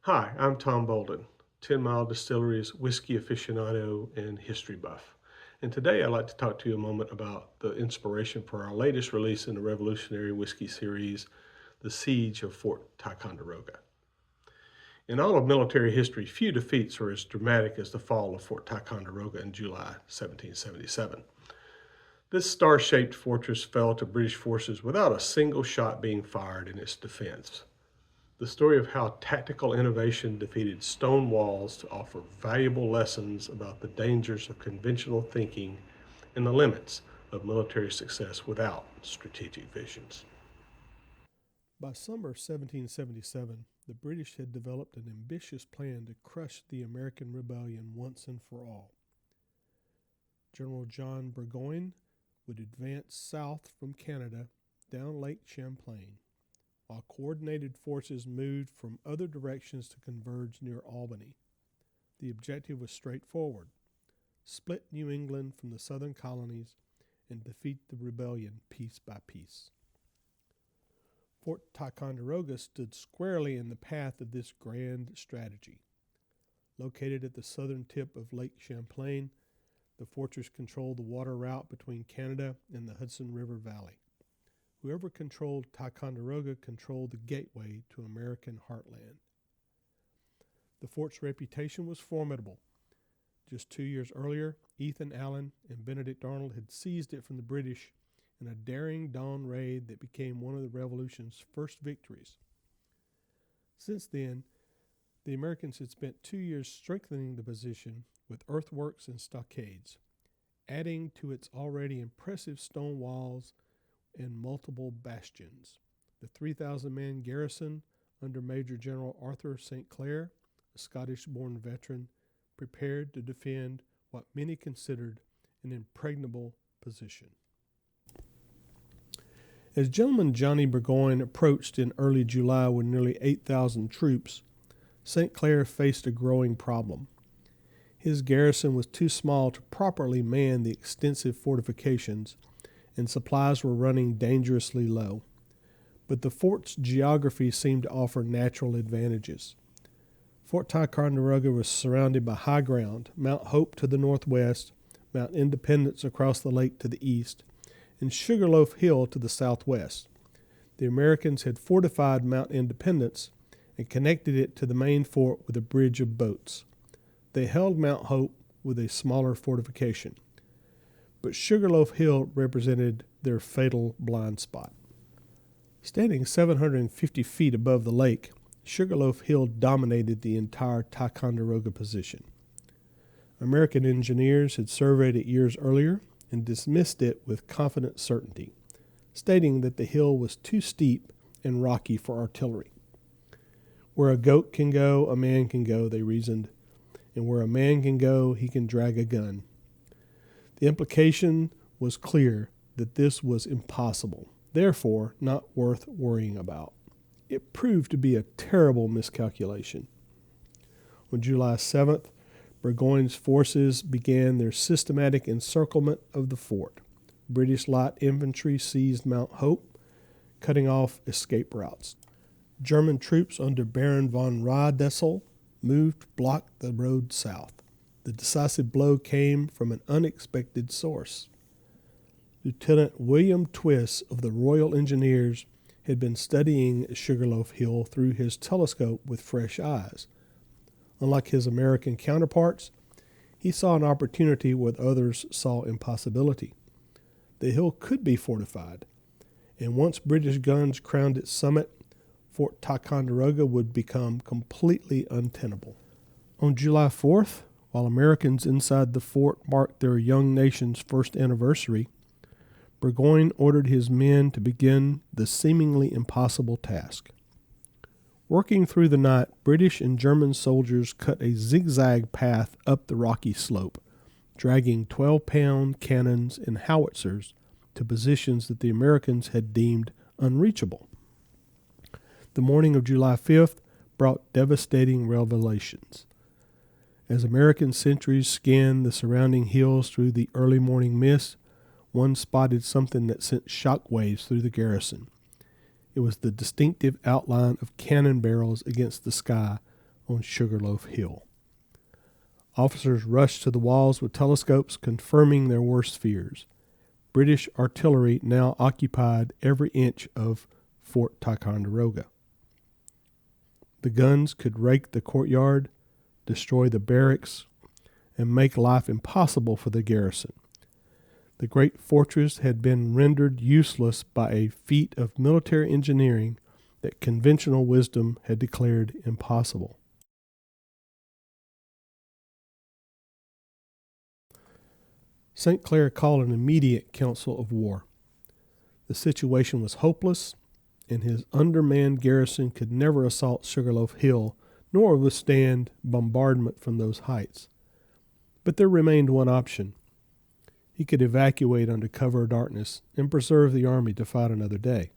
Hi, I'm Tom Bolden, 10 Mile Distillery's whiskey aficionado and history buff. And today I'd like to talk to you a moment about the inspiration for our latest release in the revolutionary whiskey series, The Siege of Fort Ticonderoga. In all of military history, few defeats are as dramatic as the fall of Fort Ticonderoga in July 1777. This star shaped fortress fell to British forces without a single shot being fired in its defense. The story of how tactical innovation defeated stone walls to offer valuable lessons about the dangers of conventional thinking and the limits of military success without strategic visions. By summer 1777, the British had developed an ambitious plan to crush the American rebellion once and for all. General John Burgoyne would advance south from Canada down Lake Champlain, while coordinated forces moved from other directions to converge near Albany. The objective was straightforward: split New England from the southern colonies and defeat the rebellion piece by piece. Fort Ticonderoga stood squarely in the path of this grand strategy. Located at the southern tip of Lake Champlain, the fortress controlled the water route between Canada and the Hudson River Valley. Whoever controlled Ticonderoga controlled the gateway to American heartland. The fort's reputation was formidable. Just 2 years earlier, Ethan Allen and Benedict Arnold had seized it from the British in a daring dawn raid that became one of the Revolution's first victories. Since then, the Americans had spent 2 years strengthening the position with earthworks and stockades, adding to its already impressive stone walls and multiple bastions. The 3,000-man garrison under Major General Arthur St. Clair, a Scottish-born veteran, prepared to defend what many considered an impregnable position. As Gentleman Johnny Burgoyne approached in early July with nearly 8,000 troops, St. Clair faced a growing problem. His garrison was too small to properly man the extensive fortifications, and supplies were running dangerously low. But the fort's geography seemed to offer natural advantages. Fort Ticonderoga was surrounded by high ground: Mount Hope to the northwest, Mount Independence across the lake to the east, and Sugarloaf Hill to the southwest. The Americans had fortified Mount Independence and connected it to the main fort with a bridge of boats. They held Mount Hope with a smaller fortification, but Sugarloaf Hill represented their fatal blind spot. Standing 750 feet above the lake, Sugarloaf Hill dominated the entire Ticonderoga position. American engineers had surveyed it years earlier and dismissed it with confident certainty, stating that the hill was too steep and rocky for artillery. Where a goat can go, a man can go, they reasoned, and where a man can go, he can drag a gun. The implication was clear that this was impossible, therefore not worth worrying about. It proved to be a terrible miscalculation. On July 7th, Burgoyne's forces began their systematic encirclement of the fort. British light infantry seized Mount Hope, cutting off escape routes. German troops under Baron von Raedessel moved to block the road south. The decisive blow came from an unexpected source. Lieutenant William Twiss of the Royal Engineers had been studying Sugarloaf Hill through his telescope with fresh eyes. Unlike his American counterparts, he saw an opportunity where others saw impossibility. The hill could be fortified, and once British guns crowned its summit, Fort Ticonderoga would become completely untenable. On July 4th, while Americans inside the fort marked their young nation's first anniversary, Burgoyne ordered his men to begin the seemingly impossible task. Working through the night, British and German soldiers cut a zigzag path up the rocky slope, dragging 12-pound cannons and howitzers to positions that the Americans had deemed unreachable. The morning of July 5th brought devastating revelations. As American sentries scanned the surrounding hills through the early morning mist, one spotted something that sent shock waves through the garrison. It was the distinctive outline of cannon barrels against the sky on Sugarloaf Hill. Officers rushed to the walls with telescopes, confirming their worst fears. British artillery now occupied every inch of Fort Ticonderoga. The guns could rake the courtyard, destroy the barracks, and make life impossible for the garrison. The great fortress had been rendered useless by a feat of military engineering that conventional wisdom had declared impossible. St. Clair called an immediate council of war. The situation was hopeless, and his undermanned garrison could never assault Sugarloaf Hill nor withstand bombardment from those heights. But there remained one option. He could evacuate under cover of darkness and preserve the army to fight another day.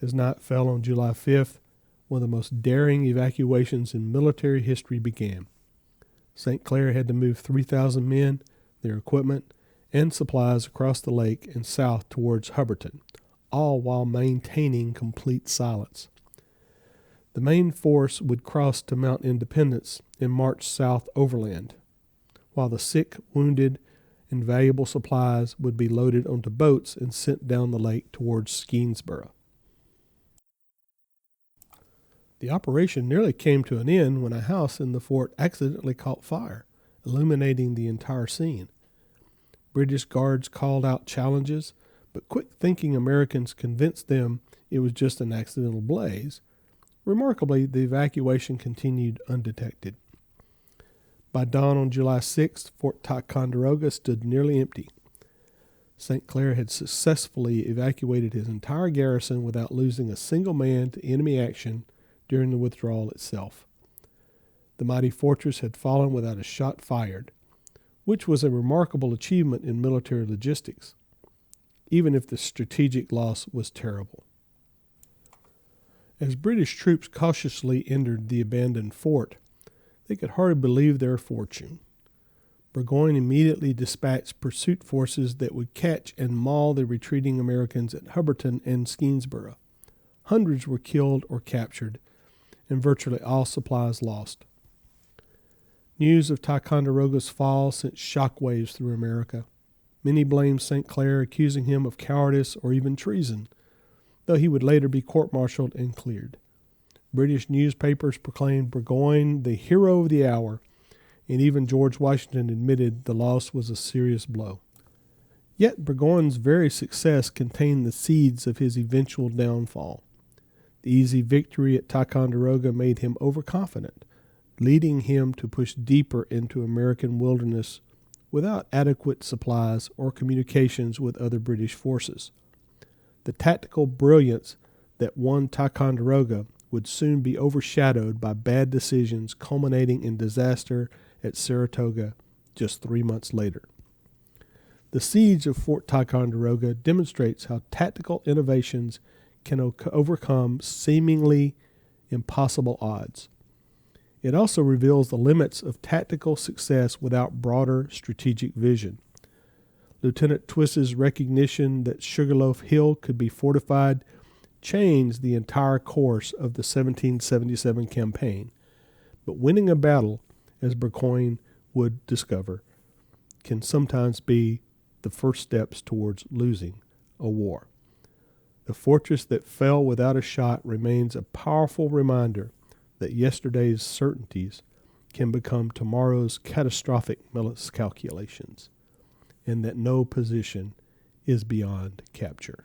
As night fell on July 5th, one of the most daring evacuations in military history began. St. Clair had to move 3,000 men, their equipment, and supplies across the lake and south towards Hubbardton, all while maintaining complete silence. The main force would cross to Mount Independence and march south overland, while the sick, wounded, and valuable supplies would be loaded onto boats and sent down the lake towards Skenesborough. The operation nearly came to an end when a house in the fort accidentally caught fire, illuminating the entire scene. British guards called out challenges, but quick-thinking Americans convinced them it was just an accidental blaze. Remarkably, the evacuation continued undetected. By dawn on July 6th, Fort Ticonderoga stood nearly empty. St. Clair had successfully evacuated his entire garrison without losing a single man to enemy action during the withdrawal itself. The mighty fortress had fallen without a shot fired, which was a remarkable achievement in military logistics, even if the strategic loss was terrible. As British troops cautiously entered the abandoned fort, they could hardly believe their fortune. Burgoyne immediately dispatched pursuit forces that would catch and maul the retreating Americans at Hubbardton and Skenesborough. Hundreds were killed or captured, and virtually all supplies lost. News of Ticonderoga's fall sent shockwaves through America. Many blamed St. Clair, accusing him of cowardice or even treason, though he would later be court-martialed and cleared. British newspapers proclaimed Burgoyne the hero of the hour, and even George Washington admitted the loss was a serious blow. Yet Burgoyne's very success contained the seeds of his eventual downfall. The easy victory at Ticonderoga made him overconfident, leading him to push deeper into American wilderness without adequate supplies or communications with other British forces. The tactical brilliance that won Ticonderoga would soon be overshadowed by bad decisions culminating in disaster at Saratoga just 3 months later. The siege of Fort Ticonderoga demonstrates how tactical innovations can overcome seemingly impossible odds. It also reveals the limits of tactical success without broader strategic vision. Lieutenant Twiss's recognition that Sugarloaf Hill could be fortified changed the entire course of the 1777 campaign. But winning a battle, as Burgoyne would discover, can sometimes be the first steps towards losing a war. The fortress that fell without a shot remains a powerful reminder that yesterday's certainties can become tomorrow's catastrophic miscalculations, and that no position is beyond capture.